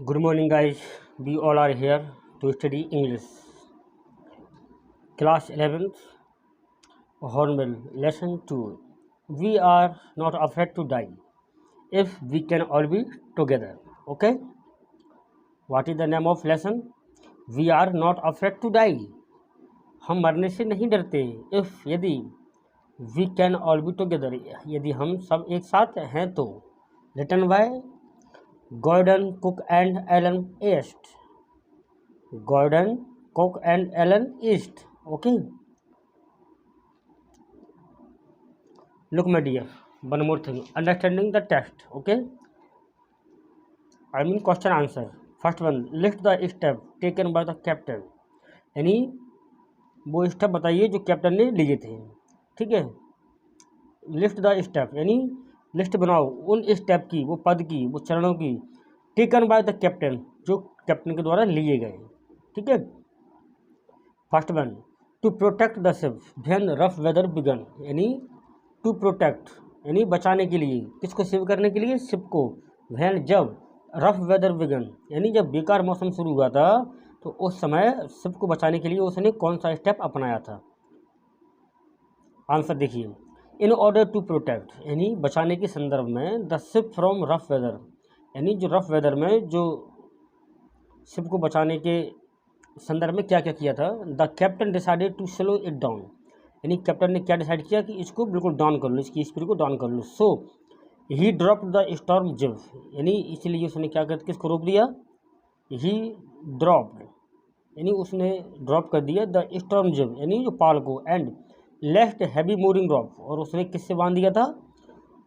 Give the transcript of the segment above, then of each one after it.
Good morning, guys. We all are here to study English. Class 11th, Hornbill, Lesson 2. We are not afraid to die if we can all be together. Okay? What is the name of lesson? We are not afraid to die. हम मरने से नहीं डरते if यदि we can all be together यदि हम सब एक साथ हैं तो. Written by Gordon Cook and Alan East. Gordon Cook and Alan East. Okay. Look, my dear, one more thing. Understanding the text. Okay. I mean question answer. First one, list the step taken by the captain. यानी वो step बताइए जो captain ने लिए थे. ठीक है. List the step यानी लिस्ट बनाओ उन स्टेप की, वो पद की, वो चरणों की. टेकन बाय द कैप्टन जो कैप्टन के द्वारा लिए गए. ठीक है. First one, to protect the ship when rough weather began. यानी टू प्रोटेक्ट यानी बचाने के लिए. किसको सेव करने के लिए? शिप को. व्हेन जब रफ वेदर बिगन यानी जब बेकार मौसम शुरू हुआ था तो उस समय शिप को बचाने के लिए उसने कौन सा स्टेप अपनाया था? आंसर देखिए. इन ऑर्डर टू प्रोटेक्ट यानी बचाने के संदर्भ में the ship from rough weather यानी जो रफ वेदर में जो शिप को बचाने के संदर्भ में क्या क्या किया था. The captain decided to slow it down यानी कैप्टन ने क्या डिसाइड किया कि इसको बिल्कुल डाउन कर लो, इसकी स्पीड को डाउन कर लो. सो ही ड्रॉप द स्टॉर्म जिब यानी इसलिए उसने क्या कर किसको रोक दिया? ही ड्रॉप्ड यानी उसने ड्रॉप कर दिया द स्टॉर्म जिब यानी जो पाल को. एंड लेफ्ट हैवी मूरिंग रॉप और उसने किससे बांध दिया था?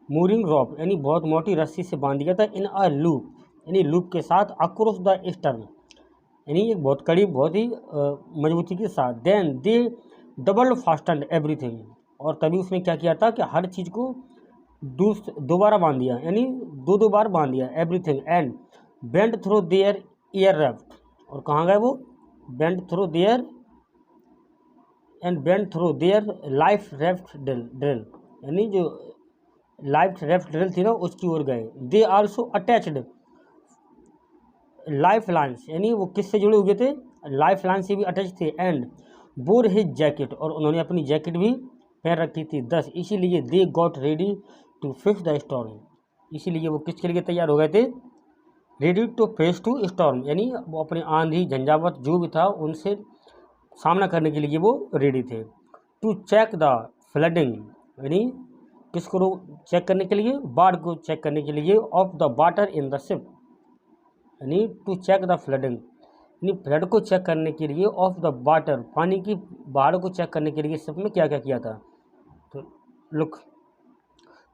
मूरिंग रॉप यानी बहुत मोटी रस्सी से बांध दिया था. इन अ लूप यानी लूप के साथ अक्रॉस द स्टर्न यानी एक बहुत कड़ी बहुत ही मजबूती के साथ. Then they double fasten everything और तभी उसने क्या किया था कि हर चीज़ को दोबारा बांध दिया यानी दो बार बांध दिया. Everything and bend through their year raft और कहाँ गए वो? Bend through their and bend through their life raft drill यानी जो लाइफ रेफ्ट ड्रिल थी ना उसकी ओर गए. They also attached life lines यानी वो किससे जुड़े हुए थे? लाइफ लाइन से भी अटैच थे. एंड बोर हिज जैकेट और उन्होंने अपनी जैकेट भी पहन रखी थी. 10 इसीलिए they got ready to face the storm इसीलिए वो किसके लिए तैयार हो गए थे? Ready to face to storm यानी वो अपने आंधी झंझावत जो भी था उनसे सामना करने के लिए वो रेडी थे. टू चेक द फ्लडिंग यानी किसको चेक करने के लिए? बाढ़ को चेक करने के लिए. Of the water in the ship यानी टू चेक द फ्लडिंग यानी फ्लड को चेक करने के लिए. ऑफ द वाटर पानी की बाढ़ को चेक करने के लिए शिप में क्या क्या किया था? तो look,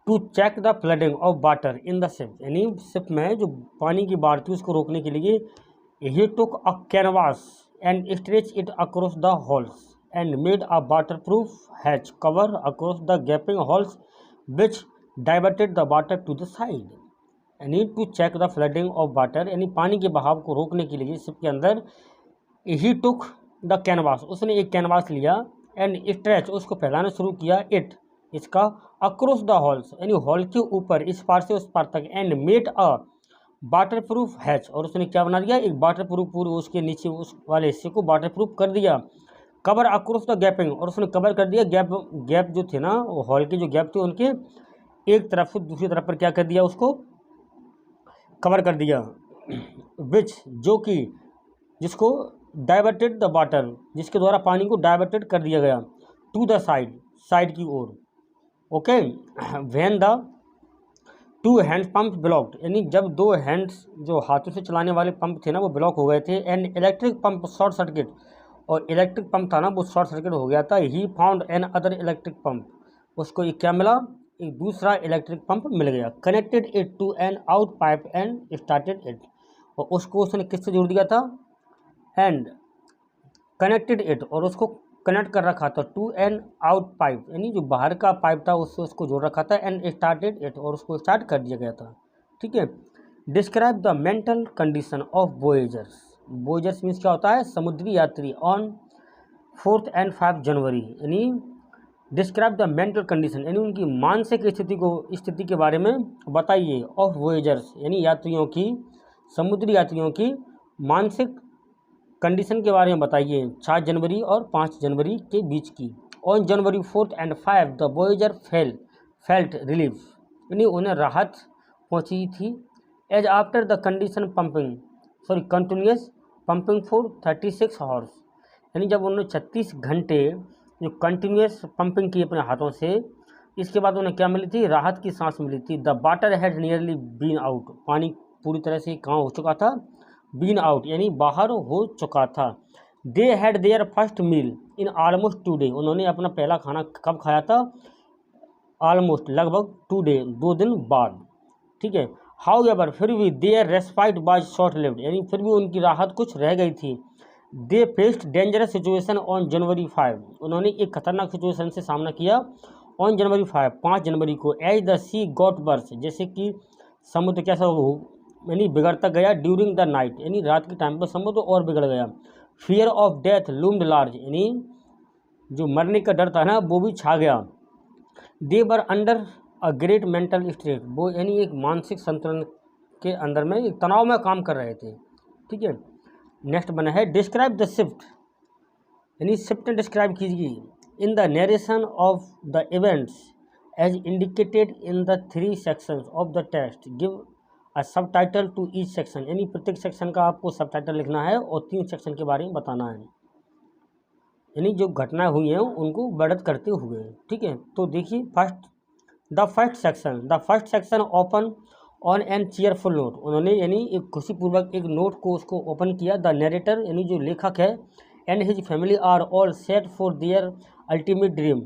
to check the flooding of water in the ship यानी शिप में जो पानी की बाढ़ थी उसको रोकने के लिए he took a canvas and stretch it across the holes and made a waterproof hatch cover across the gaping holes which diverted the water to the side. यानी to check the flooding of water यानी पानी के बहाव को रोकने के लिए ship के अंदर ही टुक द कैनवास उसने एक कैनवास लिया. एंड स्ट्रेच उसको फैलाना शुरू किया. इट इसका अक्रॉस द हॉल्स यानी हॉल के ऊपर इस पार से उस पार तक. And made a waterproof hatch और उसने क्या बना दिया? एक वाटर प्रूफ पूरे उसके नीचे उस वाले हिस्से को वाटर प्रूफ कर दिया. कवर अक्रॉस द गैपिंग और उसने कवर कर दिया गैप जो थे ना वो हॉल के जो गैप थे उनके एक तरफ से दूसरी तरफ पर क्या कर दिया? उसको कवर कर दिया. विच जो कि जिसको डाइवर्टेड द वाटर जिसके द्वारा पानी को डाइवर्टेड कर दिया गया. टू द साइड की ओर. Okay. When the two hand pump blocked यानी जब दो हैंड्स जो हाथों से चलाने वाले पंप थे ना वो ब्लॉक हो गए थे. And electric pump short circuit और इलेक्ट्रिक पंप था ना वो शॉर्ट सर्किट हो गया था. He found an other electric pump उसको एक क्या मिला? एक दूसरा इलेक्ट्रिक पंप मिल गया. Connected it to an out pipe and started it और उसको उसने किससे जोड़ दिया था? एंड कनेक्टेड इट और उसको कनेक्ट कर रखा था. टू एन आउट पाइप यानी जो बाहर का पाइप था उससे उसको जोड़ रखा था. एंड स्टार्टेड इट और उसको स्टार्ट कर दिया गया था. ठीक है. Describe the mental condition of voyagers. Voyagers means क्या होता है? समुद्री यात्री. ऑन 4 और 5 जनवरी यानी डिस्क्राइब द मेंटल कंडीशन यानी उनकी मानसिक स्थिति के बारे में बताइए. ऑफ वोएजर्स यानी यात्रियों की समुद्री यात्रियों की मानसिक कंडीशन के बारे में बताइए 4 जनवरी और 5 जनवरी के बीच की। On January 4 and 5 the voyager felt relief, यानी उन्हें राहत पहुंची थी। As after the continuous pumping for 36 hours, यानी जब उन्होंने 36 घंटे जो कंटिन्यूस पंपिंग की अपने हाथों से, इसके बाद उन्हें क्या मिली थी, राहत की सांस मिली थी। The water had nearly been out, पानी पूरी तरह से कहाँ हो चुका था, बीन आउट यानी बाहर हो चुका था। They had their first meal in almost 2 day, उन्होंने अपना पहला खाना कब खाया था, ऑलमोस्ट लगभग 2 डे, 2 दिन बाद, ठीक है। हाउ एवर फिर भी their respite was short lived, यानी फिर भी उनकी राहत कुछ रह गई थी। They faced dangerous situation on January 5, उन्होंने एक खतरनाक सिचुएशन से सामना किया ऑन जनवरी 5 जनवरी को। As the sea got worse, जैसे कि समुद्र कैसा हो यानी बिगड़ता गया। ड्यूरिंग द नाइट, यानी रात के टाइम पर समुद्र और बिगड़ गया। फियर ऑफ डेथ लूम्ड लार्ज, यानी जो मरने का डर था ना वो भी छा गया। They were under a great mental state, वो यानी एक मानसिक संतुलन के अंदर में एक तनाव में काम कर रहे थे, ठीक है। नेक्स्ट बना है डिस्क्राइब द शिफ्ट, यानी शिफ्ट डिस्क्राइब कीजिए। In the narration of the events as indicated in the 3 sections of the text, give a subtitle to each section, यानी प्रत्येक सेक्शन का आपको सब टाइटल लिखना है और 3 सेक्शन के बारे में बताना है, यानी जो घटनाएं हुई हैं उनको वर्णित करते हुए, ठीक है। तो देखिए the first section open on an cheerful note, उन्होंने यानी एक खुशीपूर्वक एक नोट को उसको ओपन किया। द नरेटर यानी जो लेखक है and his family are all set for their ultimate dream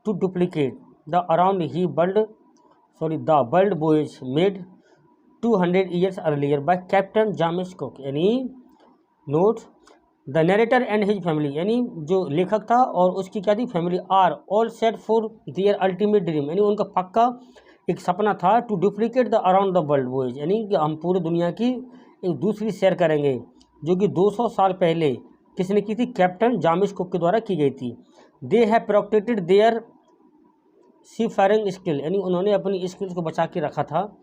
to duplicate the around ही the world voyage made 200 years earlier by captain James Cook, यानी note the narrator and his family, यानी जो लेखक था और उसकी क्या थी फैमिली, are all set for their ultimate dream, यानी उनका पक्का एक सपना था to duplicate the around the world voyage, यानी कि हम पूरी दुनिया की एक दूसरी सैर करेंगे, जो कि 200 साल पहले किसने की थी, कैप्टन जामिस कुक के द्वारा की गई थी। They have protected their seafaring skill, यानी उन्होंने अपनी स्किल्स को बचा के रखा था।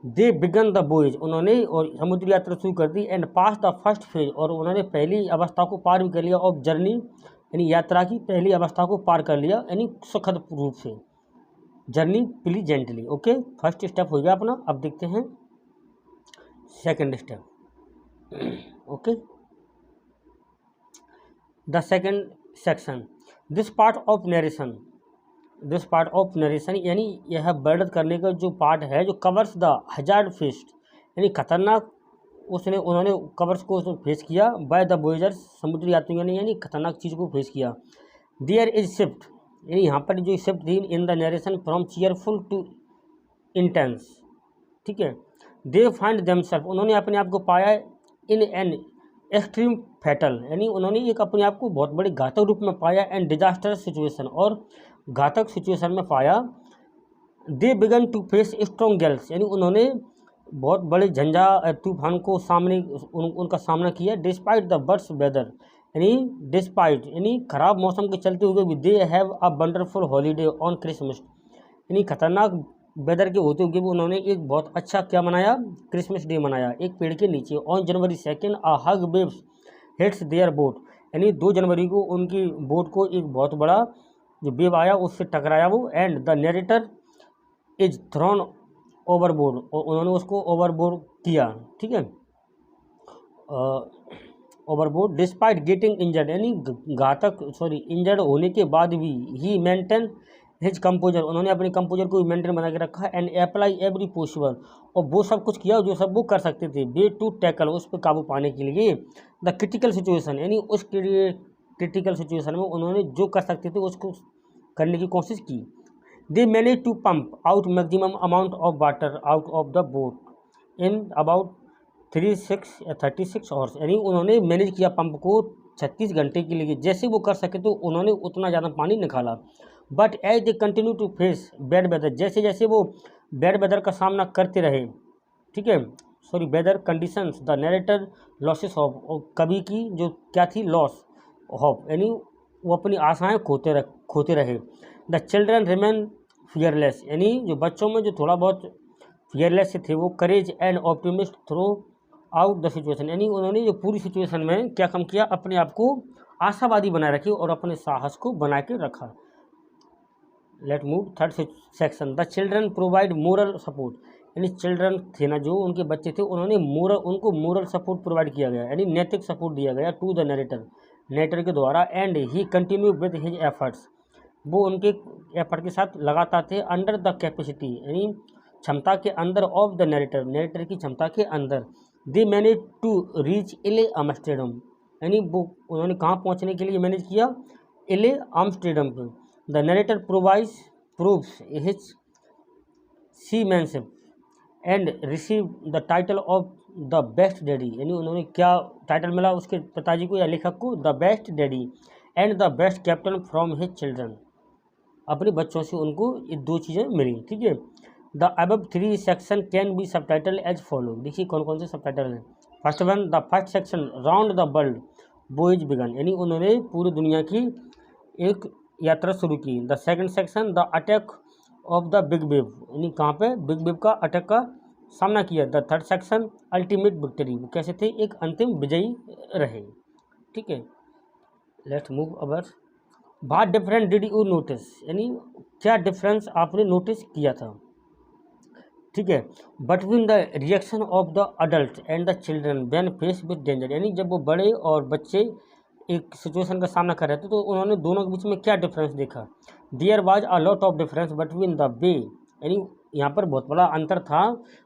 दे बिगन द बॉयज, उन्होंने और समुद्री यात्रा शुरू कर दी। And pass the first phase, और उन्होंने पहली अवस्था को पार भी कर लिया ऑफ जर्नी, यानी यात्रा की पहली अवस्था को पार कर लिया, यानी सुखद रूप से, journey pleasantly. Okay, first step हो गया अपना। अब देखते हैं second step. Okay, the second section this part of narration, यानी यह वर्णन करने का जो पार्ट है जो कवर्स द हजार्ड फेस्ड, यानी खतरनाक उन्होंने कवर्स को फेस किया बाय द वॉयेजर्स, समुद्री यात्रियों ने यानी खतरनाक चीज़ को फेस किया। देयर इज शिफ्ट, यानी यहाँ पर जो शिफ्ट थी in the narration from cheerful to intense, ठीक है। दे फाइंड देमसेल्फ, उन्होंने अपने आप को पाया इन एन एक्सट्रीम फैटल, यानी उन्होंने एक अपने आप को बहुत बड़े घातक रूप में पाया एंड डिजास्टरस सिचुएशन, और घातक सिचुएशन में पाया। They began to face strong gales, यानी उन्होंने बहुत बड़े झंझा तूफान को उनका सामना किया। डिस्पाइट द वर्स्ट वेदर, यानी डिस्पाइट यानी खराब मौसम के चलते हुए भी they have a wonderful holiday on Christmas, यानी खतरनाक वेदर के होते हुए भी उन्होंने एक बहुत अच्छा क्या मनाया, क्रिसमस डे मनाया एक पेड़ के नीचे। On January 2 a huge waves hits their boat, यानी 2 जनवरी को उनकी बोट को एक बहुत बड़ा जो वेव आया उससे टकराया वो। And the narrator is throne overboard, और उन्होंने उसको ओवरबोर्ड किया, ठीक है, ओवरबोर्ड। डिस्पाइट गेटिंग इंजर्ड, यानी इंजर्ड होने के बाद भी ही मेंटेन हिज कंपोजर, उन्होंने अपने कंपोजर को मेंटेन बना के रखा। एंड अप्लाई एवरी पॉसिबल, और वो सब कुछ किया जो सब वो कर सकते थे। वे टू टैकल, उस पर काबू पाने के लिए द क्रिटिकल सिचुएशन, यानी उस क्रिटिकल सिचुएशन में उन्होंने जो कर सकते थे उसको करने की कोशिश की। They manage to pump out maximum amount of water out of the boat in about 36 hours, यानी उन्होंने मैनेज किया पंप को 36 घंटे के लिए, जैसे वो कर सके तो उन्होंने उतना ज़्यादा पानी निकाला। But as they continue to face bad weather, जैसे जैसे वो बैड वेदर का सामना करते रहे, ठीक है, weather conditions, the narrator losses of, और कभी की जो क्या थी लॉस होप, यानी वो अपनी आशाएं खोते रहे। द चिल्ड्रन रिमेन फियरलेस, यानी जो बच्चों में जो थोड़ा बहुत फियरलेस थे वो courage and optimist throughout the situation, यानी उन्होंने जो पूरी सिचुएशन में क्या काम किया, अपने आप को आशावादी बनाए रखी और अपने साहस को बना के रखा। Let move third section, the children provide moral support, यानी चिल्ड्रन थे ना, जो उनके बच्चे थे, उनको मोरल सपोर्ट प्रोवाइड किया गया, यानी नैतिक सपोर्ट दिया गया टू द नरेटर के द्वारा। And he continue with his efforts, वो उनके एफर्ट के साथ लगातार थे। अंडर द कैपेसिटी, यानी क्षमता के अंदर, ऑफ द नरेटर की क्षमता के अंदर। दे मैनेज टू रीच इले आमस्टरडम, यानी वो उन्होंने कहाँ पहुँचने के लिए मैनेज किया, इले आमस्टरडम पे। The narrator proves his seamanship and receive the title of the best daddy, यानी उन्होंने क्या टाइटल मिला उसके पिताजी को या लेखक को, the best daddy and the best captain from his children, अपने बच्चों से उनको ये दो चीज़ें मिली। ठीक है, the above 3 section can be subtitle as follow, देखिए कौन कौन से सबटाइटल हैं। First one, the first section round the world voyage began, यानी उन्होंने पूरी दुनिया की एक यात्रा शुरू की। The second section, the attack of the big wave, यानी कहाँ पे बिग वेव का अटैक का सामना किया। The third section, ultimate victory, वो कैसे थे, एक अंतिम विजयी रहे। ठीक है, let's move our. What difference did you notice, यानी क्या डिफरेंस आपने नोटिस किया था। ठीक है, between the reaction of the adult and the children when face with danger, यानी जब वो बड़े और बच्चे एक सिचुएशन का सामना कर रहे थे तो उन्होंने दोनों के बीच में क्या डिफरेंस देखा। There was a lot of difference between the way, यानी यहाँ पर बहुत बड़ा अंतर था,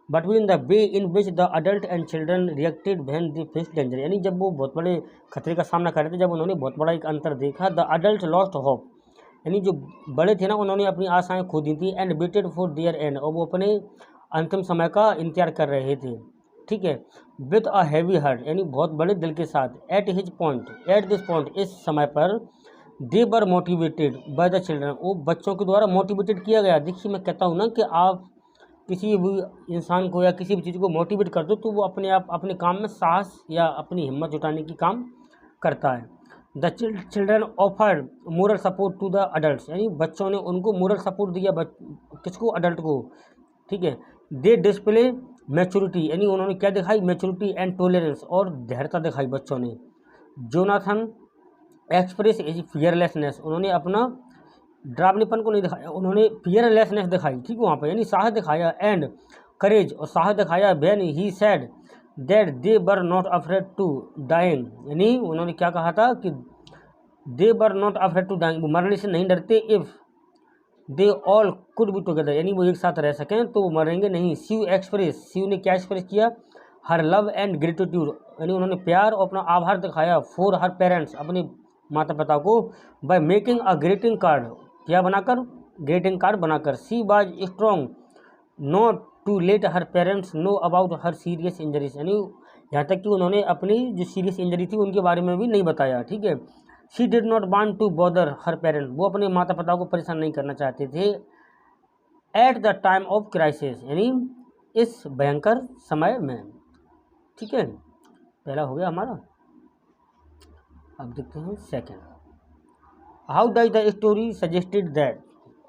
between the way in which the adult and children reacted when they face danger, यानी जब वो बहुत बड़े खतरे का सामना कर रहे थे, जब उन्होंने बहुत बड़ा एक अंतर देखा। द अडल्ट लॉस्ट होप, यानी जो बड़े थे ना, उन्होंने अपनी आशाएं खो दी थी। And waited for their and, और वो अपने अंतिम समय का इंतजार कर रहे थे। ठीक है, विद अ हैवी हार्ट, यानी बहुत बड़े दिल के साथ। एट दिस पॉइंट, इस समय पर। दे वर मोटिवेटेड बाय द चिल्ड्रन, वो बच्चों के द्वारा मोटिवेटेड किया गया। देखिए मैं कहता हूँ ना कि आप किसी भी इंसान को या किसी भी चीज़ को मोटिवेट कर दो तो वो अपने आप अपने काम में साहस या अपनी हिम्मत जुटाने की काम करता है। The children offered moral support to the adult, यानी बच्चों ने उनको मोरल सपोर्ट दिया, किसको, अडल्ट को। ठीक है, दे डिस्प्ले मैच्योरिटी, यानी उन्होंने क्या दिखाई, मैच्योरिटी एंड टॉलरेंस, और धैर्यता दिखाई बच्चों ने। जोनाथन एक्सप्रेस इज फियरलेसनेस, उन्होंने अपना डरावनेपन को नहीं दिखाया, उन्होंने फियरलेसनेस दिखाई। ठीक है, वहाँ पर यानी साहस दिखाया। एंड करेज, और साहस दिखाया। When he said that they were not afraid to dying, यानी उन्होंने क्या कहा था कि they were not afraid to dying, वो मरने से नहीं डरते। If they all could be together, यानी वो एक साथ रह सकें तो वो मरेंगे नहीं। शिव ने क्या एक्सप्रेस किया, हर लव एंड ग्रेटिट्यूड, यानी उन्होंने प्यार और अपना आभार दिखाया। फॉर हर पेरेंट्स, अपने माता पिता को। By making a greeting card, क्या बनाकर, ग्रीटिंग कार्ड बनाकर। She was strong not to let her parents know about her serious injuries, यानी यहाँ तक कि उन्होंने अपनी जो सीरियस इंजरी थी उनके बारे में भी नहीं बताया। ठीक है, she did not want to bother her parent, वो अपने माता पिता को परेशान नहीं करना चाहते थे। Eight the time of crisis, यानी इस भयंकर समय में। ठीक है, पहला हो गया हमारा। अब देखते हैं second. How does the story suggested that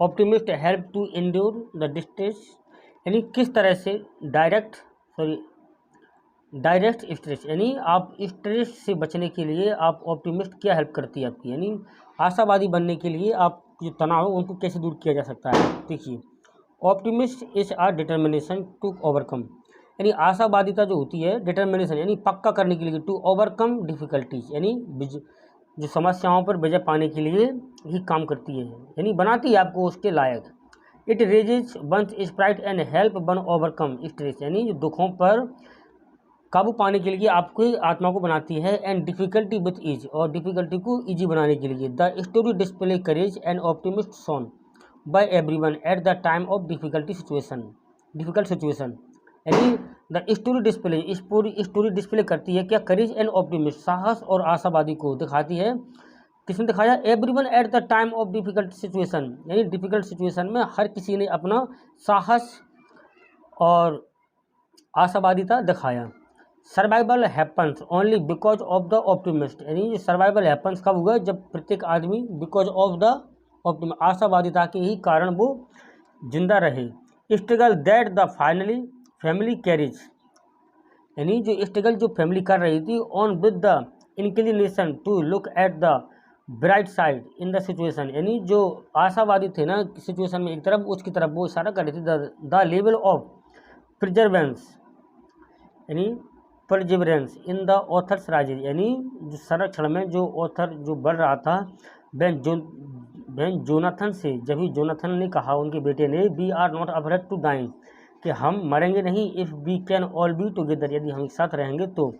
optimist help to endure the distress, यानी किस तरह से डायरेक्ट स्ट्रेस, यानी आप स्ट्रेस से बचने के लिए आप ऑप्टिमिस्ट क्या हेल्प करती है आपकी, यानी आशावादी बनने के लिए आप जो तनाव है उनको कैसे दूर किया जा सकता है। देखिए, optimist is a determination to overcome, यानी आशावादिता जो होती है, डिटर्मिनेशन यानी पक्का करने के लिए, टू ओवरकम डिफिकल्टीज, यानी जो समस्याओं पर विजय पाने के लिए ही काम करती है, यानी बनाती है आपको उसके लायक। It raises one's spirit and help one overcome stress, यानी जो दुखों पर काबू पाने के लिए आपकी आत्मा को बनाती है। एंड डिफिकल्टी विथ ईज, और डिफिकल्टी को ईजी बनाने के लिए। The story display courage and optimist shown by everyone at the time of difficult situation, यानी द स्टोरी डिस्प्ले, इस पूरी स्टोरी डिस्प्ले करती है क्या, करेज एंड ऑप्टिमिस्ट, साहस और आशावादी को दिखाती है। किसने दिखाया, everyone at the time of difficult situation, यानी डिफिकल्ट सिचुएशन में हर किसी ने अपना साहस और आशावादिता दिखाया। Survival happens only because of the optimist, यानी सर्वाइवल हैपन्स कब हुआ, जब प्रत्येक आदमी बिकॉज ऑफ द ऑप्टिमिस्ट, आशावादिता के ही कारण वो जिंदा रहे। Struggle that the finally family carriage, यानी जो स्ट्रगल जो फैमिली कर रही थी on with the inclination to look at the bright side in the situation, यानी जो आशावादी थे ना सिचुएशन में एक तरफ उसकी तरफ वो इशारा कर रही थी। द लेवल ऑफ प्रिजर्वेंस यानी परजिवरेंस इन द ऑथर्स राइजेज, यानी जो संरक्षण में जो ऑथर जो बढ़ रहा था बेन जोनाथन से, जब ही जोनाथन ने कहा उनके बेटे ने we are not afraid to die, कि हम मरेंगे नहीं if we can all be together, यदि हम एक साथ रहेंगे तो।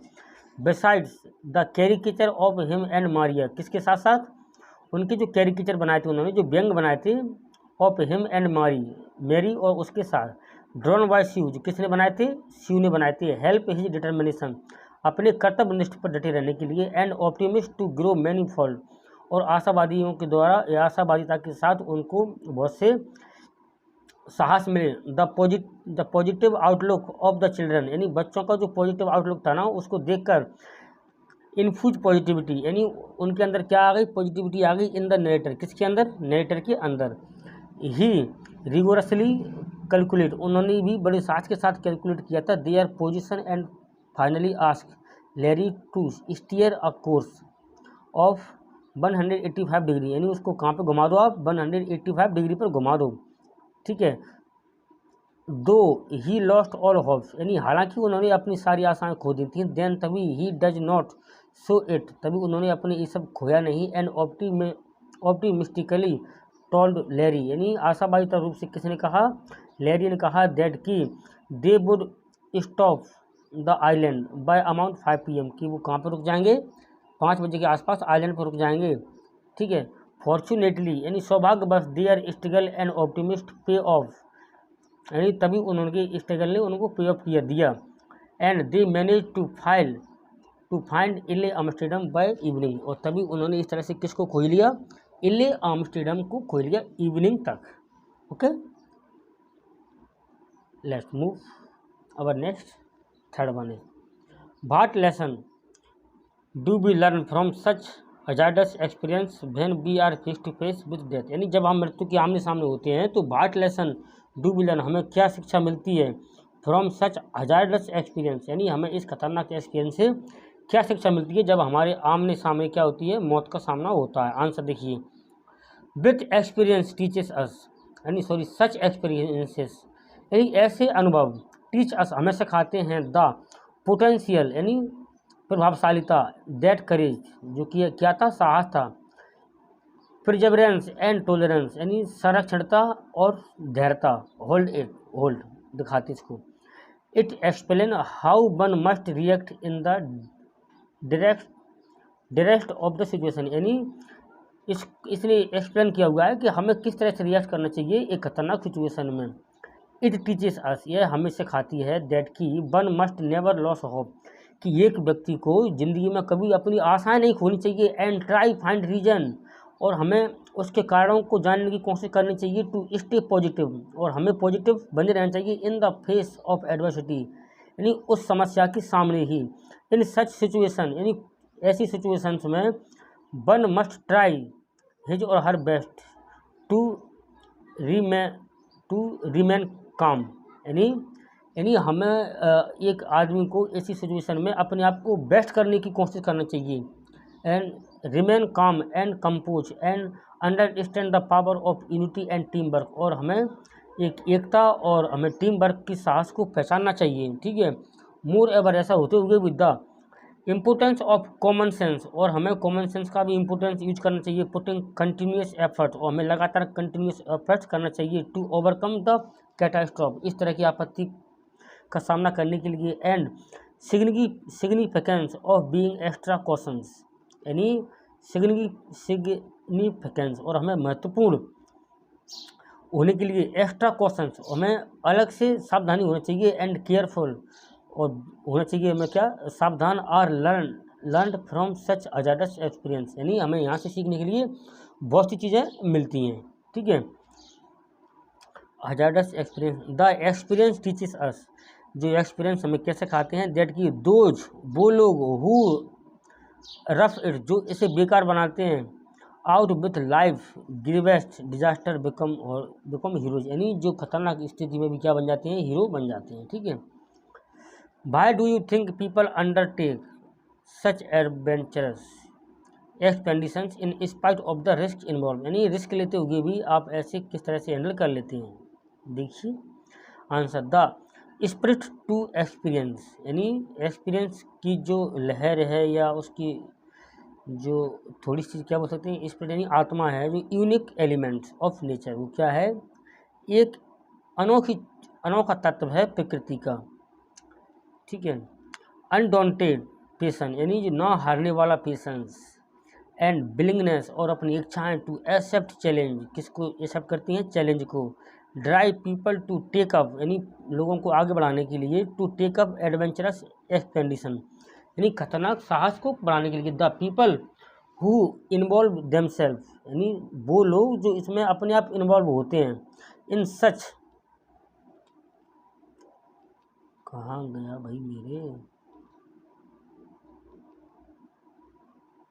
Besides the caricature of him and Maria, किसके साथ साथ उनके जो कैरिकेचर बनाए थे उन्होंने, जो व्यंग बनाए थे ऑफ हिम एंड मैरी और उसके साथ, ड्रॉन बाय शिव, जो किसने बनाए थे, शिव ने बनाए थे, हेल्प हिज डिटर्मिनेशन, अपने कर्तव्य निष्ठ पर डटे रहने के लिए, and optimist to grow many fold, और आशावादियों के द्वारा या आशावादिता के साथ उनको बहुत से साहस मिले। The positive outlook of the children, यानी बच्चों का जो पॉजिटिव आउटलुक था ना उसको देखकर इनफ्यूज पॉजिटिविटी, यानी उनके अंदर क्या आ गई, पॉजिटिविटी आ गई इन द नरेटर, किसके अंदर, नरेटर के अंदर। ही रिगोरसली कैलकुलेट, उन्होंने भी बड़े साथ के साथ कैलकुलेट किया था their position and finally ask Larry to steer a course of 185 degree, यानी उसको कहाँ पे घुमा दो आप, 185 डिग्री पर घुमा दो, ठीक है। दो ही लॉस्ट ऑल होप्स, यानी हालांकि उन्होंने अपनी सारी आशाएं खो दी थी, देन तभी he does not so it, तभी उन्होंने अपने ये सब खोया नहीं, एंड ऑप्टिमिस्टिकली टोल्ड लैरी, यानी आशावादी रूप से किसने कहा, लैरी ने कहा दैट कि they would stop the island bye amount 5 PM, कि वो कहाँ पर रुक जाएंगे, 5 बजे के आसपास आइलैंड पर रुक जाएंगे, ठीक है। फॉर्चुनेटली, यानी सौभाग्यवश देयर स्ट्रगल एंड ऑप्टिमिस्ट पे ऑफ, यानी तभी उन्होंने स्ट्रगल ने उनको पे ऑफ किया दिया, and they manage to find Ile Amsterdam by evening, और तभी उन्होंने इस तरह से किसको खोज लिया, इले आमस्टरडम को खोज लिया इवनिंग तक। Okay, let's move our next third one है what lesson do we learn from such hazardous experience when we are face to face with death, यानी जब हम मृत्यु के आमने सामने होते हैं तो what lesson do we learn, हमें क्या शिक्षा मिलती है, फ्रॉम सच हजार्डस एक्सपीरियंस, यानी हमें इस खतरनाक एक्सपीरियंस से क्या शिक्षा मिलती है जब हमारे आमने सामने क्या होती है, मौत का सामना होता है। आंसर देखिए, विथ एक्सपीरियंस टीचेस अस, यानी सच एक्सपीरियंसेस, यानी ऐसे अनुभव, टीच अस हमें सिखाते हैं, द पोटेंशियल यानी प्रभावशालीता, दैट करेज जो कि क्या था, साहस था, प्रिजर्वेंस एंड टॉलरेंस यानी संरक्षणता और धैर्यता, होल्ड दिखाती इसको। It explain how one must react in the direct of the situation, यानी इसने एक्सप्लेन किया हुआ है कि हमें किस तरह से रिएक्ट करना चाहिए एक खतरनाक सिचुएशन में। इट टीचेस अस, यह हमें सिखाती है, दैट की one must never loss hope, कि एक व्यक्ति को ज़िंदगी में कभी अपनी आशाएं नहीं खोनी चाहिए, एंड ट्राई फाइंड रीजन, और हमें उसके कारणों को जानने की कोशिश करनी चाहिए, टू स्टे पॉजिटिव, और हमें पॉजिटिव बने रहना चाहिए, in the face of adversity, यानी उस समस्या के सामने ही, इन सच सिचुएशन यानी ऐसी सिचुएशंस में वन मस्ट ट्राई हिज और हर बेस्ट टू रिमेन काम, यानी हमें एक आदमी को ऐसी सिचुएशन में अपने आप को बेस्ट करने की कोशिश करना चाहिए, एंड रिमेन काम and compose and understand the power of unity and team work, और हमें एकता और हमें टीम वर्क की साहस को पहचानना चाहिए, ठीक है। मोर एवर, ऐसा होते हुए with the importance of common sense, और हमें कॉमन सेंस का भी इम्पोर्टेंस यूज करना चाहिए, पुटिंग कंटिन्यूस एफर्ट, और हमें लगातार कंटिन्यूस एफर्ट्स करना चाहिए, टू ओवरकम द कैटास्ट्रॉफ, इस तरह की आपत्ति का सामना करने के लिए, and significance of being extra cautions, यानी सिग्निफिकेंस और हमें महत्वपूर्ण होने के लिए एक्स्ट्रा कॉशंस, हमें अलग से सावधानी होना चाहिए, एंड केयरफुल, और होना चाहिए हमें क्या, सावधान, are learn from such hazardous experience, यानी हमें यहाँ से सीखने के लिए बहुत सी चीज़ें मिलती हैं, ठीक है। Hazardous experience, the experience teaches us, जो एक्सपीरियंस हमें कैसे खाते हैं, दैट की दोज वो लोग हु रफ इट, जो इसे बेकार बनाते हैं, out with life gravest disaster become heroes, यानी जो खतरनाक स्थिति में भी क्या बन जाते हैं, हीरो बन जाते हैं, ठीक है। Why do you think people undertake such adventurous expeditions in spite of the risk involve, यानी रिस्क लेते हुए भी आप ऐसे किस तरह से हैंडल कर लेते हैं। देखिए answer, the spirit to experience, यानी एक्सपीरियंस की जो लहर है या उसकी जो थोड़ी सी क्या बोल सकते हैं, स्पिरिट यानी आत्मा है, जो यूनिक एलिमेंट्स ऑफ नेचर, वो क्या है, एक अनोखा तत्व है प्रकृति का। ठीक है। अनडॉन्टेड पेशेंस, यानी जो ना हारने वाला पेशेंस, एंड विलिंगनेस, और अपनी इच्छाएं टू एक्सेप्ट चैलेंज, किसको एक्सेप्ट करती हैं, चैलेंज को। Drive people to take up, यानी लोगों को आगे बढ़ाने के लिए, to take up adventurous expedition, यानी खतरनाक साहस को बढ़ाने के लिए। The people who involve themselves, यानी वो लोग जो इसमें अपने आप इन्वॉल्व होते हैं, इन सच, कहाँ गया भाई मेरे,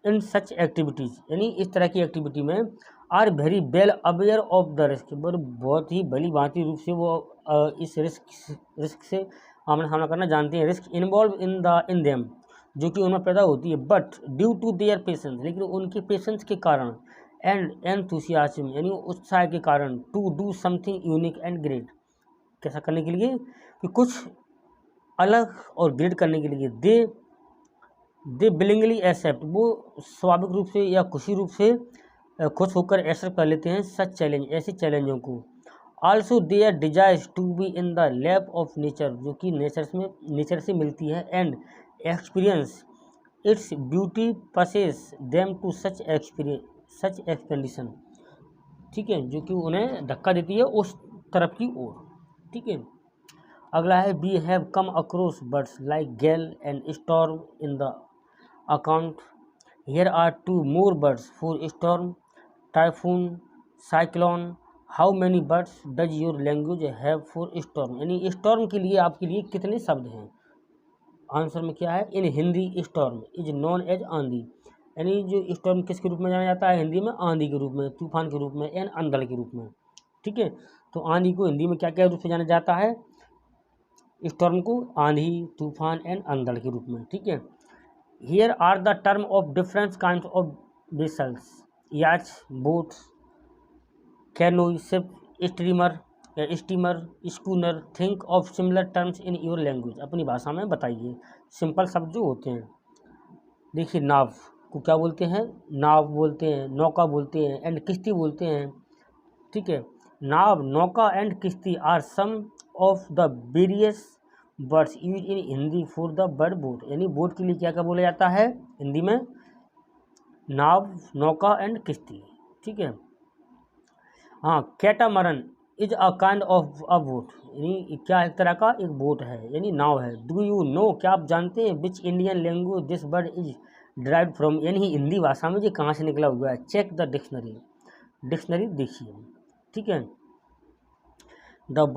इन सच एक्टिविटीज़, यानी इस तरह की एक्टिविटी में, are very well aware of the risk, बहुत ही भली भांति रूप से वो इस रिस्क से आमना सामना करना जानते हैं। रिस्क इन्वॉल्व इन देम, जो कि उनमें पैदा होती है, but due to their patience, लेकिन उनके पेशेंस के कारण, एंड एंथुसियाज्म, यानी उत्साह के कारण, to do something unique and great, कैसा करने के लिए कि कुछ अलग और ग्रेट करने के लिए, दे विलिंगली एक्सेप्ट, वो स्वाभाविक रूप से या खुशी रूप से खुश होकर एक्सेप्ट कर लेते हैं सच चैलेंज, ऐसे चैलेंजों को। Also they are desires to be in the lab of nature, जो कि नेचर से मिलती है, and experience its beauty passes them to such expedition, ठीक है, जो कि उन्हें धक्का देती है उस तरफ की ओर। ठीक है। अगला है, we have come across words like gale and storm in the account, here are two more words for storm, typhoon, cyclone, how many words does your language have for storm, यानी स्टॉर्म के लिए आपके लिए कितने शब्द हैं। Answer में क्या है, in Hindi storm is known as aandhi, यानी जो स्टॉर्म किसके रूप में जाना जाता है हिंदी में, आंधी के रूप में, तूफान के रूप में, एंड अंधड़ के रूप में। ठीक है। तो आंधी को हिंदी में क्या क्या रूप से जाना जाता है, स्टॉर्म को आंधी, तूफान एंड अंधड़ के रूप में। ठीक है। Here are the term of different kind of vessels, yacht, boat, canoe, ship, steamer, schooner, think of similar terms in your language, अपनी भाषा में बताइए सिंपल शब्द जो होते हैं। देखिए, नाव को क्या बोलते हैं, नाव बोलते हैं, नौका बोलते हैं, एंड किश्ती बोलते हैं। ठीक है। नाव, नौका एंड किश्ती are some of the various words use in Hindi for the word boat, यानी बोट के लिए क्या क्या बोला जाता है हिंदी में, नाव, नौका एंड किश्ती। ठीक है। हाँ, catamaran is a kind of a boat, यानी क्या एक तरह का एक बोट है, यानी नाव है। डू यू नो, क्या आप जानते हैं, which Indian language this word is derived from, यानी हिंदी भाषा में ये कहाँ से निकला हुआ है। चेक द डिक्शनरी, डिक्शनरी देखिए। ठीक है। The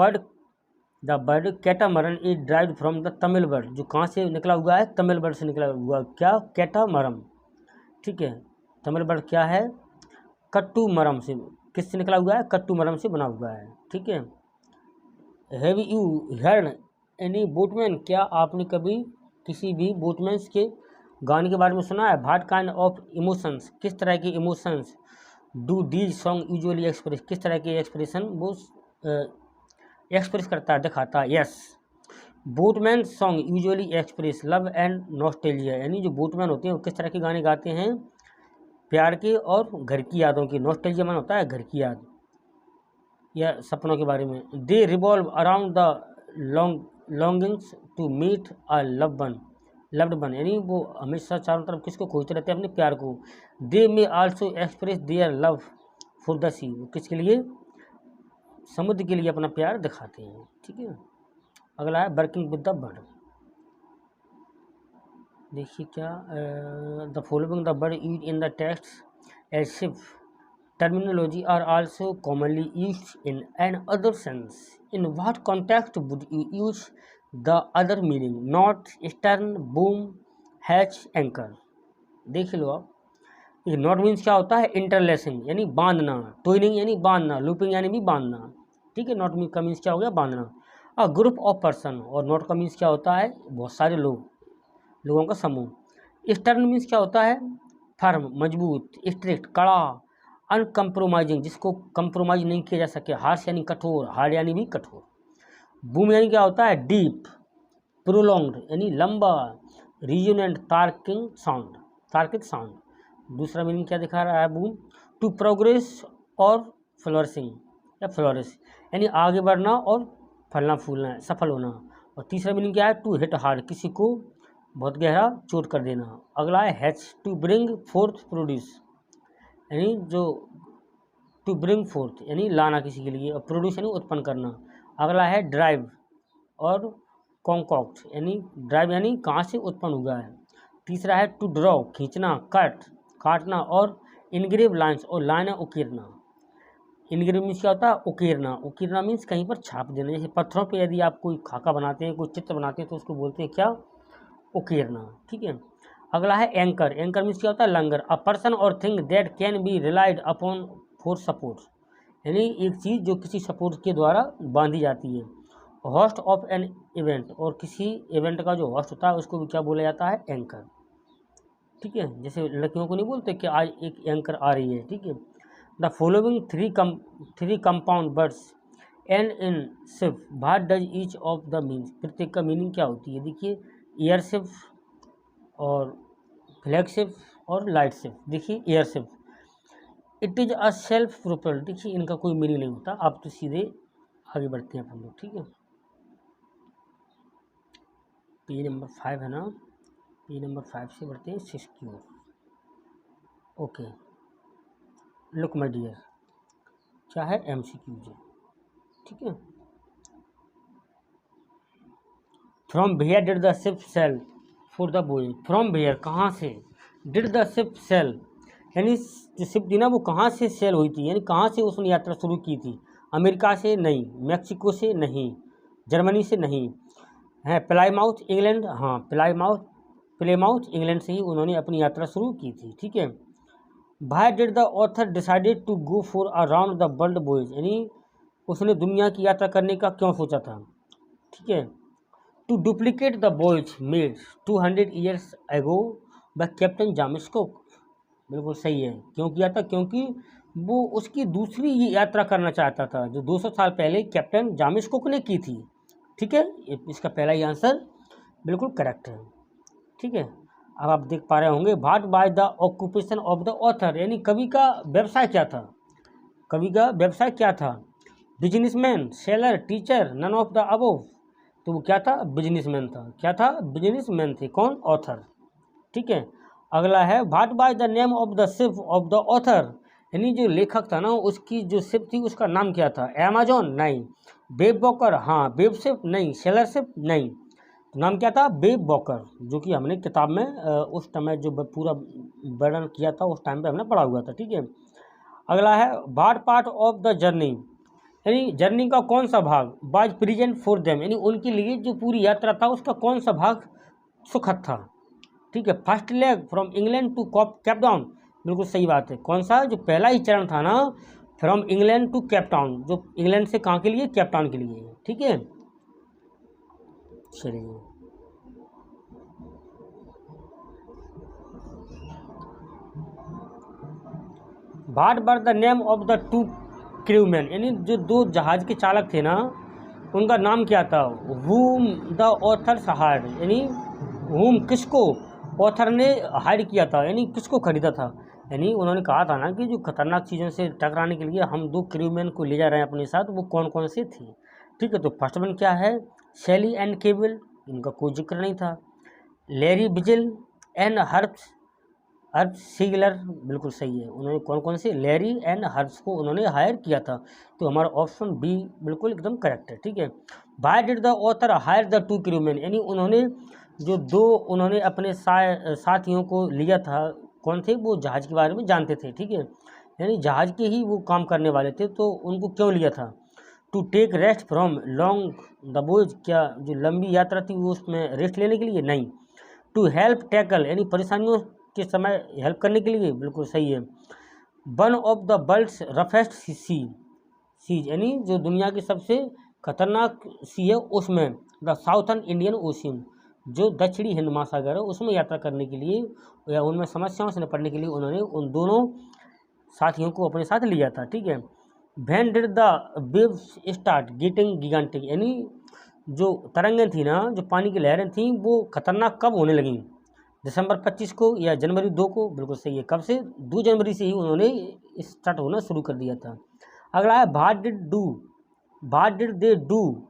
word catamaran is derived from the Tamil word, जो कहाँ से निकला हुआ है, तमिल वर्ड से निकला हुआ, क्या, कैटामरम। ठीक है। तमिल वर्ड क्या है, कट्टूमरम से, किससे निकला हुआ है, कट्टूमरम से बना हुआ है। ठीक है। Have you heard any boatman, क्या आपने कभी किसी भी बोटमैन्स के गाने के बारे में सुना है। व्हाट काइंड ऑफ इमोशंस, किस तरह के emotions, do these song usually express, किस तरह के एक्सप्रेशन वो एक्सप्रेस करता है, दिखाता है। Yes, boatman song usually express love and nostalgia, यानी जो बोटमैन होते हैं वो किस तरह के गाने गाते हैं, प्यार के और घर की यादों की। नॉस्टैल्जिया मन होता है घर की याद या सपनों के बारे में। They revolve around the longings to meet a loved one, यानी वो हमेशा चारों तरफ किसको खोजते रहते हैं, अपने प्यार को। They may also express their love for the sea, वो किसके लिए, समुद्र के लिए अपना प्यार दिखाते हैं। ठीक है। अगला है, वर्किंग विद द बर्ड। देखिए क्या, the following the bird use in the text as ship terminology are also commonly used in an other sense. In what context would you use the other meaning? Not, stern, boom, hatch, anchor. देख लो आप, ये not means क्या होता है, interlacing यानी बांधना, twinning यानी बांधना, लूपिंग यानी भी बांधना। ठीक है। नॉट का मीन्स क्या हो गया, बांधना। अ ग्रुप ऑफ पर्सन, और नॉट का मीन्स क्या होता है, बहुत सारे लोगों का समूह। स्टर्न मीन्स क्या होता है, फर्म, मजबूत, स्ट्रिक्ट, कड़ा, अनकम्प्रोमाइजिंग, जिसको कंप्रोमाइज नहीं किया जा सके, हार्श यानी कठोर, हार्ड यानी भी कठोर। बूम यानी क्या होता है, डीप, प्रोलॉन्ग्ड यानी लंबा, रीजोनेंट, तार्किक साउंड। दूसरा मीनिंग क्या दिखा रहा है बूम, टू प्रोग्रेस और फ्लोरिशिंग या फ्लोरिश यानी आगे बढ़ना और फलना फूलना, सफल होना। और तीसरा मीनिंग क्या है, टू हिट हार्ड, किसी को बहुत गहरा चोट कर देना। अगला है hatch, to bring forth produce यानी जो टू ब्रिंग फोर्थ यानी लाना किसी के लिए, और प्रोड्यूस यानी उत्पन्न करना। अगला है ड्राइव और कॉन्कॉक्ट यानी ड्राइव यानी कहाँ से उत्पन्न हुआ है। तीसरा है टू ड्रॉ, खींचना, काटना, और इनग्रेव लाइन्स, और लाइनें उकेरना। इनग्रेव मीन्स क्या होता है, उकेरना मीन्स कहीं पर छाप देना। जैसे पत्थरों पे यदि आप कोई खाका बनाते हैं, कोई चित्र बनाते हैं, तो उसको बोलते हैं क्या, उकेरना। ठीक है। अगला है एंकर मीन्स क्या होता है, लंगर, अ पर्सन और thing that can be relied upon for support यानी एक चीज़ जो किसी सपोर्ट के द्वारा बांधी जाती है। होस्ट ऑफ एन इवेंट, और किसी इवेंट का जो होस्ट होता है उसको भी क्या बोला जाता है, एंकर। ठीक है, जैसे लड़कियों को नहीं बोलते कि आज एक एंकर आ रही है। ठीक है। The following three compound words and in सिफ, what does each of the means, प्रत्येक का मीनिंग क्या होती है। देखिए एयरशिप और फ्लैगशिप और लाइटशिप। देखिए airship, it is a self propelled, देखिए इनका कोई मीनिंग नहीं होता। आप तो सीधे आगे बढ़ते हैं अपन लोग। ठीक है, पेज नंबर 5 है ना, पेज नंबर 5 से बढ़ते हैं 6 की ओर। ओके, लुक माय डियर, क्या है, MCQज। ठीक है, from where did the ship sail for the voyage, from where कहाँ से, डिड द शिप सेल यानी जो शिप थी ना वो कहाँ से सेल हुई थी, यानी कहाँ से उसने यात्रा शुरू की थी। अमेरिका से नहीं, मैक्सिको से नहीं, जर्मनी से नहीं, है प्लाईमाउथ इंग्लैंड, हाँ प्लेमाउथ इंग्लैंड से ही उन्होंने अपनी यात्रा शुरू की थी। ठीक है। Why did the author decided to go for around the world voyage यानी उसने दुनिया की यात्रा करने का क्यों सोचा था। ठीक है। To duplicate the voyage made 200 years ago by captain James Cook, बिल्कुल सही है। क्यों किया था, क्योंकि वो उसकी दूसरी यात्रा करना चाहता था जो 200 साल पहले कैप्टन जामिस कुक ने की थी। ठीक है, इसका पहला ही आंसर बिल्कुल करेक्ट है। ठीक है, अब आप देख पा रहे होंगे, what by the occupation of the author यानी कवि का व्यवसाय क्या था, कवि का व्यवसाय क्या था, businessman, seller, teacher, none of the above, तो वो क्या था, बिजनेसमैन था। क्या था, बिजनेसमैन थे, कौन, ऑथर। ठीक है। अगला है what by the name of the ship of the author यानी जो लेखक था ना उसकी जो शिप थी उसका नाम क्या था, अमेजॉन नहीं, वेब वॉकर हाँ, वेब शिप नहीं, सेलर शिप नहीं, तो नाम क्या था, वेब वॉकर, जो कि हमने किताब में उस समय जो पूरा वर्णन किया था उस टाइम पे हमने पढ़ा हुआ था। ठीक है। अगला है what part of the journey यानी जर्नी का कौन सा भाग वाज प्रेजेंट फॉर देम यानी उनके लिए जो पूरी यात्रा था उसका कौन सा भाग सुखद था। ठीक है। First leg from England to Cape Town, बिल्कुल सही बात है। कौन सा, जो पहला ही चरण था ना, from England to Cape Town, जो इंग्लैंड से कहाँ के लिए, कैप टाउन के लिए। ठीक है, चलिए what were the name of the two crewman यानी जो दो जहाज के चालक थे ना उनका नाम क्या था, whom द ऑथर्स हायर्ड यानी whom किसको ऑथर ने हायर किया था यानी किसको खरीदा था। यानी उन्होंने कहा था ना कि जो खतरनाक चीज़ों से टकराने के लिए हम दो क्रूमैन को ले जा रहे हैं अपने साथ, वो कौन कौन से थे। ठीक है, तो फर्स्ट वन क्या है, शैली एंड केबल, इनका कोई जिक्र नहीं था। लैरी बिजिल एंड हर्ब्स सीगलर, बिल्कुल सही है। उन्होंने कौन कौन से, लैरी एंड हर्ब्स को उन्होंने हायर किया था, तो हमारा ऑप्शन बी बिल्कुल एकदम करेक्ट है। ठीक है। Why did the author hire the two crewman यानी उन्होंने जो दो उन्होंने अपने साथियों को लिया था, कौन थे, वो जहाज़ के बारे में जानते थे। ठीक है, यानी जहाज़ के ही वो काम करने वाले थे, तो उनको क्यों लिया था, to take rest from long the बोझ, क्या जो लंबी यात्रा थी वो उसमें रेस्ट लेने के लिए, नहीं। टू हेल्प टैकल यानी परेशानियों के समय हेल्प करने के लिए, बिल्कुल सही है। One of the world's roughest seas यानी जो दुनिया की सबसे खतरनाक सी है उसमें द साउथर्न इंडियन ओशियन, जो दक्षिणी हिंद महासागर है उसमें यात्रा करने के लिए या उनमें समस्याओं से निपटने के लिए उन्होंने उन दोनों साथियों को अपने साथ लिया था। ठीक है। When did the waves start getting gigantic, यानी जो तरंगें थी ना, जो पानी की लहरें थी, वो खतरनाक कब होने लगी? दिसंबर 25 को या जनवरी 2 को? बिल्कुल सही है। कब से? 2 जनवरी से ही उन्होंने स्टार्ट होना शुरू कर दिया था। अगला है what did they do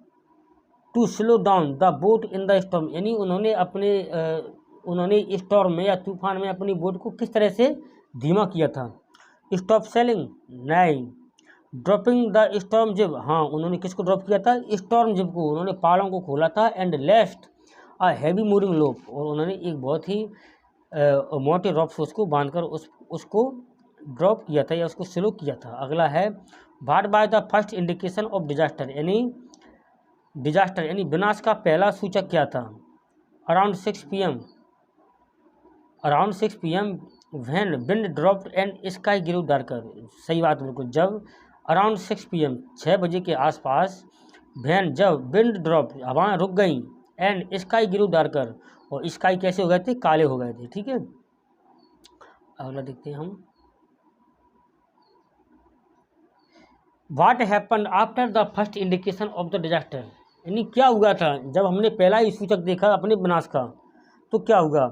to slow down the boat in the storm, यानी उन्होंने स्टॉर्म में या तूफान में अपनी बोट को किस तरह से धीमा किया था? Stop selling? नहीं। ड्रॉपिंग द स्टॉर्म जिब? हाँ, उन्होंने किसको ड्रॉप किया था? स्टॉर्म जिब को। उन्होंने पालों को खोला था। एंड लेस्ट अ हैवी मूविंग रोप, और उन्होंने एक बहुत ही मोटे रॉप से उसको बांधकर उसको ड्रॉप किया था या उसको स्लो किया था। अगला है what by the first indication of disaster, यानी विनाश का पहला सूचक क्या था? Around 6 PM when wind dropped and sky grew darker. सही बात बिल्कुल। जब अराउंड 6 PM 6 बजे के आसपास, व्हेन जब विंड ड्रॉप हवाएं रुक गई, एंड स्काई ग्रू डार्कर, और स्काई कैसे हो गए थे? काले हो गए थे। ठीक है। अगला देखते हैं हम। What happened after the first indication of the disaster, यानी क्या हुआ था जब हमने पहला ही सूचक देखा अपने विनाश का, तो क्या हुआ?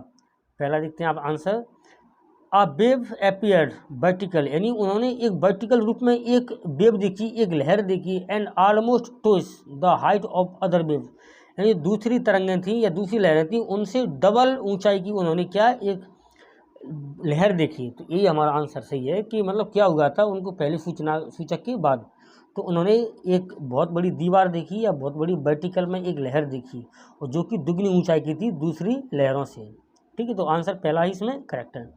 पहला देखते हैं आप answer. A wave appeared vertical, यानी उन्होंने एक वर्टिकल रूप में एक वेव देखी, एक लहर देखी। And almost twice the height of other wave, यानी दूसरी तरंगें थी या दूसरी लहरें थी, उनसे डबल ऊंचाई की उन्होंने क्या एक लहर देखी। तो यही हमारा आंसर सही है कि मतलब क्या हुआ था उनको पहले सूचक के बाद, तो उन्होंने एक बहुत बड़ी दीवार देखी या बहुत बड़ी वर्टिकल में एक लहर देखी, और जो कि दुगनी ऊंचाई की थी दूसरी लहरों से। ठीक है। तो आंसर पहला ही इसमें करेक्ट है।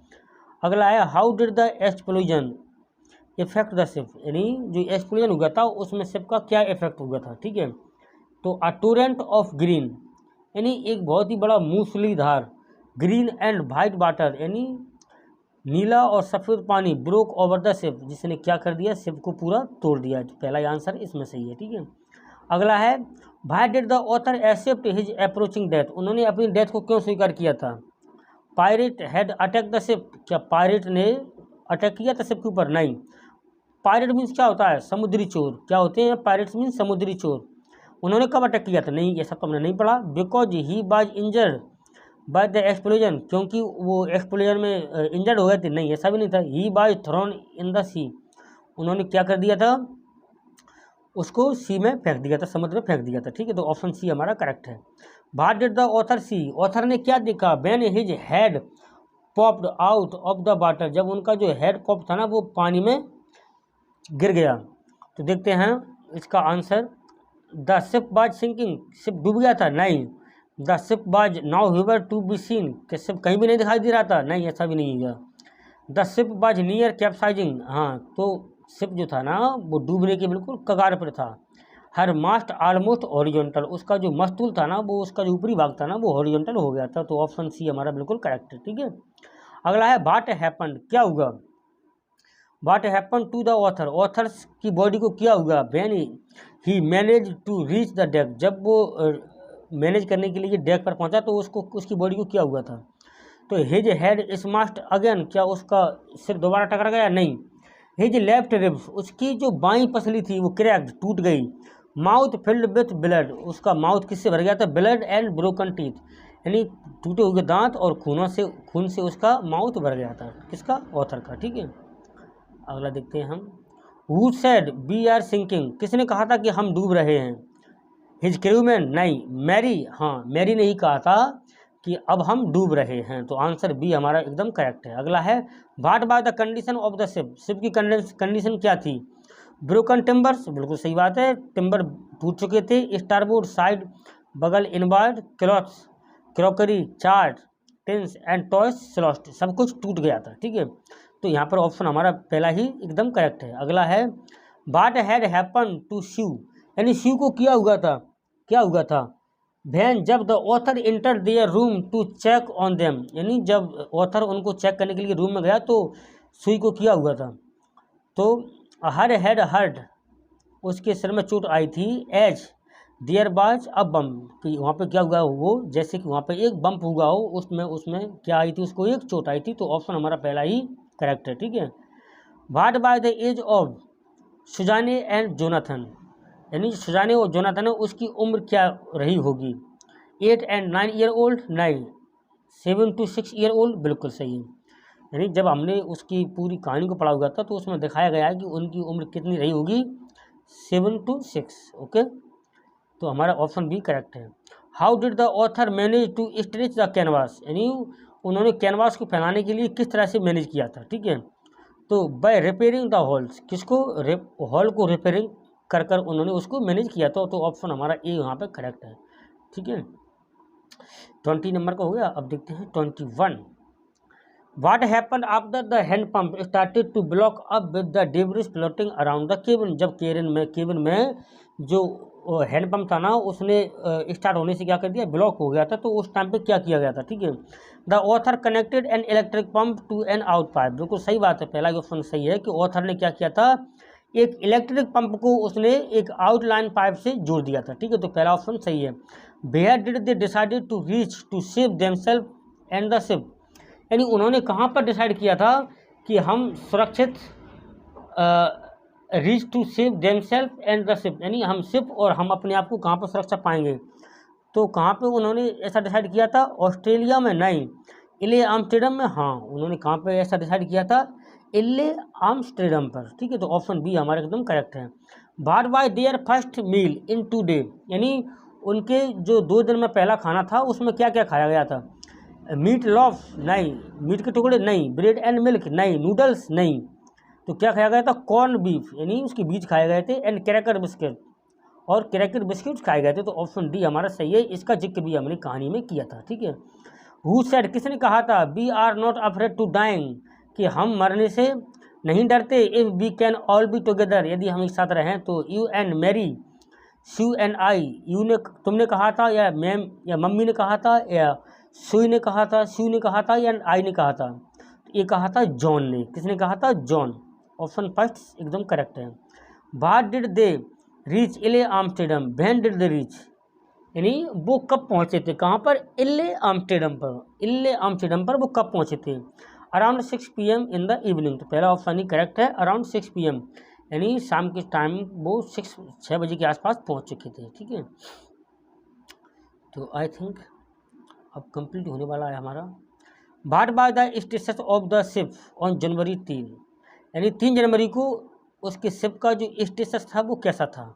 अगला है how did the explosion effect the ship, यानी जो एक्सप्लोजन हुआ था उसमें शिप का क्या इफेक्ट हुआ था? ठीक है। तो अ टोरेंट ऑफ ग्रीन, यानी एक बहुत ही बड़ा मूसलीधार, ग्रीन एंड वाइट वाटर, यानी नीला और सफ़ेद पानी, ब्रोक ओवर द शिप, जिसने क्या कर दिया? शिप को पूरा तोड़ दिया। तो पहला आंसर इसमें सही है। ठीक है। अगला है why did the author accept his approaching death, उन्होंने अपनी डेथ को क्यों स्वीकार किया था? Pirate had attack the ship, क्या पायरेट ने अटैक किया था शिप के ऊपर? नहीं। पायरेट मीन्स क्या होता है? समुद्री चोर। क्या होते हैं पायरेट्स? मीन्स समुद्री चोर। उन्होंने कब अटैक किया था? नहीं, ये सब तो हमने नहीं पढ़ा। Because he was injured by the explosion, क्योंकि वो एक्सप्लोजन में इंजर्ड हो गए थे? नहीं, ऐसा भी नहीं था। He was thrown in the sea, उन्होंने क्या कर दिया था? उसको सी में फेंक दिया था, समुद्र में फेंक दिया था। ठीक है। तो ऑप्शन सी हमारा करेक्ट है। What did the author see, author ने क्या देखा? When his head popped out of the water, जब उनका जो हेड पॉप था ना वो पानी में गिर गया। तो देखते हैं इसका answer. The ship was sinking, ship डूब गया था? नहीं। The ship was nowhere to be seen, कि शिप कहीं भी नहीं दिखाई दे रहा था? नहीं, ऐसा भी नहीं हुआ। The ship was near capsizing, हाँ, तो शिप जो था ना वो डूबने के बिल्कुल कगार पर था। हर मास्ट ऑलमोस्ट हॉरिजॉन्टल, उसका जो मस्तूल था ना वो, उसका जो ऊपरी भाग था ना वो हॉरिजॉन्टल हो गया था। तो ऑप्शन सी हमारा बिल्कुल करेक्ट है। ठीक है। अगला है व्हाट हैपेंड, क्या हुआ? What happen to the author, author's की बॉडी को क्या हुआ? When he manage to reach the deck, जब वो मैनेज करने के लिए डेक पर पहुंचा तो उसकी बॉडी को क्या हुआ था? तो हिज हेड स्माश्ड अगेन, क्या उसका सिर दोबारा टकरा गया? नहीं। हिज लेफ्ट रिब्स, उसकी जो बाईं पसली थी वो क्रैक्ड, टूट गई। माउथ फिल्ड विथ ब्लड, उसका माउथ किससे भर गया था? ब्लड एंड ब्रोकन टीथ, यानी टूटे हुए दांत और खून से उसका माउथ भर गया था। किसका? ऑथर का। ठीक है। अगला देखते हैं हम। Who said we are sinking, किसने कहा था कि हम डूब रहे हैं? His crewman? नहीं। मैरी, हाँ, मैरी ने ही कहा था कि अब हम डूब रहे हैं। तो आंसर बी हमारा एकदम करेक्ट है। अगला है what by the condition of the ship, ship की कंडीशन क्या थी? ब्रोकन टिम्बर्स, बिल्कुल सही बात है, टिम्बर टूट चुके थे। स्टारबोर्ड साइड, बगल inward, clothes, crockery, chart, tins and toys sloshed, सब कुछ टूट गया था। ठीक है। तो यहाँ पर ऑप्शन हमारा पहला ही एकदम करेक्ट है। अगला है what had happen to ship, यानी शिव को क्या हुआ था? क्या हुआ था? व्हेन जब the author enter their room to check on them, यानी जब ऑथर उनको चेक करने के लिए रूम में गया तो सुई को क्या हुआ था? तो हर हेड हर्ट, उसके सिर में चोट आई थी। As there was a bump, कि वहाँ पे क्या हुआ वो, जैसे कि वहाँ पे एक बम्प हुआ हो, उसमें क्या आई थी, उसको एक चोट आई थी। तो ऑप्शन हमारा पहला ही करेक्ट है, ठीक है। What by the age of Suzanne and Jonathan, यानी सुजाने और जोनाथन है उसकी उम्र क्या रही होगी। 8 and 9 year old, 9, 7 to 6 year old, बिल्कुल सही है। यानी जब हमने उसकी पूरी कहानी को पढ़ा हुआ था तो उसमें दिखाया गया है कि उनकी उम्र कितनी रही होगी, 7 to 6। ओके, तो हमारा ऑप्शन बी करेक्ट है। How did the author manage to stretch the canvas, यानी उन्होंने कैनवास को फैलाने के लिए किस तरह से मैनेज किया था, ठीक है। तो बाय रिपेयरिंग द हॉल्स, किसको, हॉल को रिपेयरिंग कर कर उन्होंने उसको मैनेज किया था। तो ऑप्शन हमारा ए यहाँ पे करेक्ट है, ठीक है। 20 नंबर का हो गया। अब देखते हैं 21। What happened after the hand pump started to block up with the debris floating around the cabin, जब केबिन में जो हैंड पंप था ना उसने स्टार्ट होने से क्या कर दिया, ब्लॉक हो गया था। तो उस टाइम पे क्या किया गया था, ठीक है। The author connected an electric pump to an out pipe, बिल्कुल सही बात है, पहला ऑप्शन सही है कि ऑथर ने क्या किया था, एक इलेक्ट्रिक पंप को उसने एक आउटलाइन पाइप से जोड़ दिया था, ठीक है। तो पहला ऑप्शन सही है। Where did they decided to reach to save themselves and the ship, यानी उन्होंने कहाँ पर डिसाइड किया था कि हम सुरक्षित, reach to save themselves and the ship, यानी हम शिप और हम अपने आप को कहाँ पर सुरक्षा पाएंगे। तो कहाँ पे उन्होंने ऐसा डिसाइड किया था, ऑस्ट्रेलिया में नहीं, इले आम्स्टर्डम में। हाँ, उन्होंने कहाँ पे ऐसा डिसाइड किया था, इले आम्स्टर्डम पर, ठीक है। तो ऑप्शन बी हमारा एकदम करेक्ट है। What was their first meal in 2 day, यानी उनके जो 2 दिन में पहला खाना था उसमें क्या क्या खाया गया था। मीट लॉफ नहीं, मीट के टुकड़े नहीं, ब्रेड एंड मिल्क नहीं, नूडल्स नहीं। तो क्या खाया गया था, कॉर्न बीफ, यानी उसके बीज खाए गए थे, एंड क्रैकर बिस्किट, और क्रैकर बिस्किट खाए गए थे। तो ऑप्शन डी हमारा सही है, इसका जिक्र भी हमने कहानी में किया था, ठीक है। हु सेड, किसने कहा था, we are not afraid to dying, कि हम मरने से नहीं डरते, if we can all be together, यदि हम एक साथ रहें तो। You and Mary, Sue and I, you ने तुमने कहा था, या मैम या मम्मी ने कहा था, या सुई ने कहा था, शू ने कहा था, या आई ने कहा था। ये कहा था जॉन ने, किसने कहा था, जॉन। ऑप्शन फर्स्ट एकदम करेक्ट है। व्हाट डिड दे रीच इले आम्स्टर्डम, व्हेन डिड दे रीच, यानी वो कब पहुंचे थे, कहाँ पर, इले आम्स्टर्डम पर, इले आम्स्टर्डम पर वो कब पहुंचे थे। Around 6 PM in the evening, तो पहला ऑप्शन ही करेक्ट है, अराउंड 6 PM, यानी शाम के टाइम वो 6 बजे के आसपास पहुंच चुके थे, ठीक है। तो आई थिंक अब कंप्लीट होने वाला है हमारा। What by the status of the ship on January 3, यानी 3 जनवरी को उसके शिप का जो स्टेटस था वो कैसा था।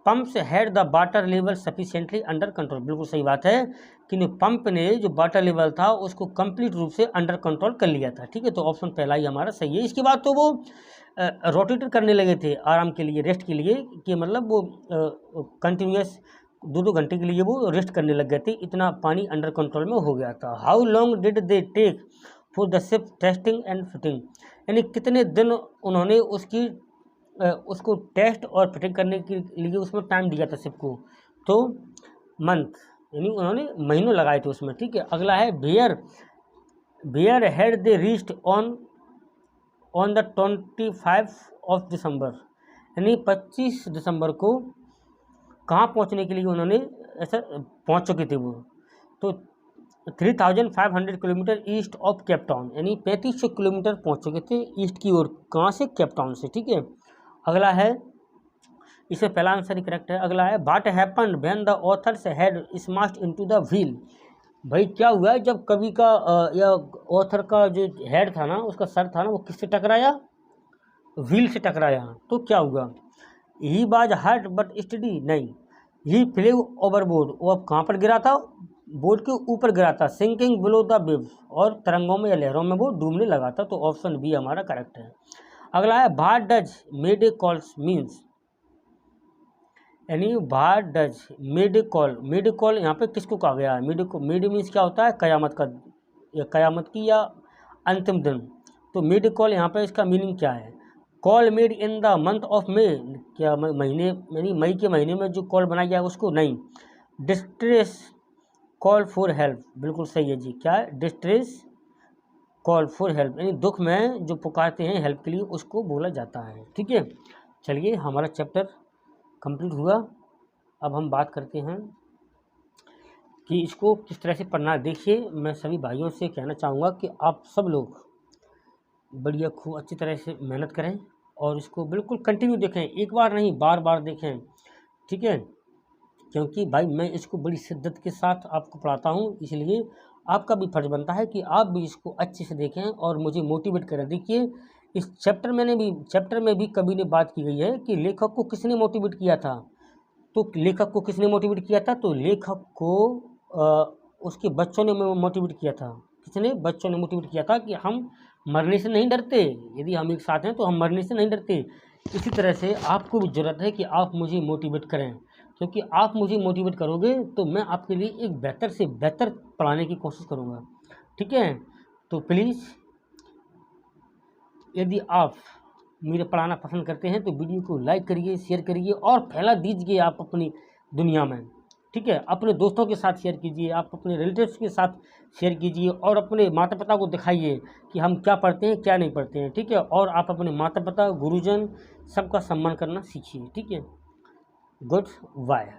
Pumps had the water level sufficiently under control, बिल्कुल सही बात है कि पंप ने जो वाटर लेवल था उसको कंप्लीट रूप से अंडर कंट्रोल कर लिया था, ठीक है। तो ऑप्शन पहला ही हमारा सही है। इसके बाद तो वो रोटेट करने लगे थे आराम के लिए, रेस्ट के लिए, कि मतलब वो कंटिन्यूस 2-2 घंटे के लिए वो रेस्ट करने लग गए थे, इतना पानी अंडर कंट्रोल में हो गया था। How long did they take for the ship testing and fitting, यानी कितने दिन उन्होंने उसको टेस्ट और फिटिंग करने के लिए उसमें टाइम दिया था शिप को। तो मंथ, यानी उन्होंने महीनों लगाए थे उसमें, ठीक है। अगला है where had they reached on the 25 of December, यानी 25 दिसंबर को कहाँ पहुँचने के लिए उन्होंने ऐसा पहुँच चुके थे वो। तो 3500 kilometre east of Cape Town, यानी 3500 किलोमीटर पहुँच चुके थे ईस्ट की ओर, कहाँ से, केप टाउन से, ठीक है। अगला है, इसमें पहला आंसर ही करेक्ट है। अगला है what happened when the author's had smashed into the wheel, भाई क्या हुआ जब कवि का या ऑथर का जो हेड था ना, उसका सर था ना, वो किससे टकराया, व्हील से टकराया। तो क्या हुआ, he was hurt but steady नहीं, ही फ्लेव ओवरबोर्ड, वो अब कहाँ पर गिरा था, बोर्ड के ऊपर गिरा था। सिंकिंग बिलो द वेव्स, और तरंगों में या लहरों में वो डूबने लगा था। तो ऑप्शन बी हमारा करेक्ट है। अगला है what does mayday calls means, यानी व्हाट डज मेडे कॉल यहाँ पे किसको कहा गया है, मेडे मीन्स क्या होता है, कयामत का, या कयामत की या अंतिम दिन। तो मेडे कॉल यहाँ पे इसका मीनिंग क्या है, call made in the month of May, क्या महीने, यानी मई के महीने में जो कॉल बनाया गया उसको, नहीं। डिस्ट्रेस कॉल फॉर हेल्प, बिल्कुल सही है जी, क्या है, डिस्ट्रेस कॉल फॉर हेल्प, यानी दुख में जो पुकारते हैं हेल्प के लिए उसको बोला जाता है, ठीक है। चलिए हमारा चैप्टर कंप्लीट हुआ। अब हम बात करते हैं कि इसको किस तरह से पढ़ना है। देखिए, मैं सभी भाइयों से कहना चाहूँगा कि आप सब लोग बढ़िया खूब अच्छी तरह से मेहनत करें और इसको बिल्कुल कंटिन्यू देखें, एक बार नहीं बार बार देखें, ठीक है। क्योंकि भाई मैं इसको बड़ी शिद्दत के साथ आपको पढ़ाता हूँ, इसलिए आपका भी फर्ज बनता है कि आप भी इसको अच्छे से देखें और मुझे मोटिवेट करें। देखिए, इस चैप्टर में भी कवि ने बात की गई है कि लेखक को किसने मोटिवेट किया था। तो लेखक को किसने मोटिवेट किया था? तो लेखक को उसके बच्चों ने मोटिवेट किया था। किसने? बच्चों ने मोटिवेट किया था कि हम मरने से नहीं डरते, यदि हम एक साथ हैं तो हम मरने से नहीं डरते। इसी तरह से आपको भी ज़रूरत है कि आप मुझे मोटिवेट करें, क्योंकि आप मुझे मोटिवेट करोगे तो मैं आपके लिए एक बेहतर से बेहतर पढ़ाने की कोशिश करूँगा, ठीक है। तो प्लीज़ यदि आप मेरे पढ़ाना पसंद करते हैं तो वीडियो को लाइक करिए, शेयर करिए और फैला दीजिए आप अपनी दुनिया में, ठीक है। अपने दोस्तों के साथ शेयर कीजिए, आप अपने रिलेटिव्स के साथ शेयर कीजिए और अपने माता पिता को दिखाइए कि हम क्या पढ़ते हैं क्या नहीं पढ़ते हैं, ठीक है। और आप अपने माता पिता, गुरुजन सबका सम्मान करना सीखिए, ठीक है। Good bye.